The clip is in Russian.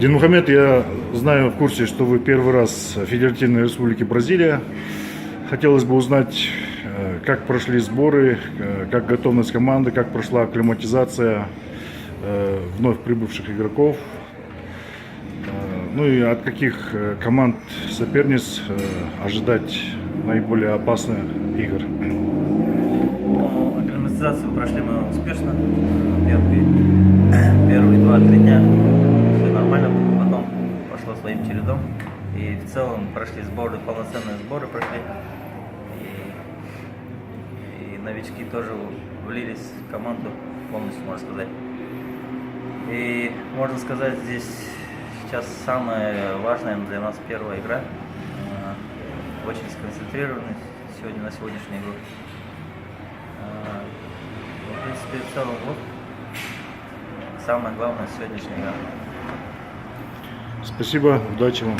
Динмухамед, я знаю в курсе, что вы первый раз в Федеративной Республике Бразилия. Хотелось бы узнать, как прошли сборы, как готовность команды, как прошла акклиматизация вновь прибывших игроков. Ну и от каких команд соперниц ожидать наиболее опасных игр? Ну, акклиматизацию прошли мы успешно. Первые 2-3 дня все нормально, потом пошло своим чередом. И в целом прошли сборы, полноценные сборы прошли. И новички тоже влились в команду полностью, можно сказать. И можно сказать, здесь сейчас самая важная для нас первая игра. Очень сконцентрированы сегодня на сегодняшнюю игру. В принципе, в целом вот самое главное сегодняшняя игра. Спасибо, удачи вам.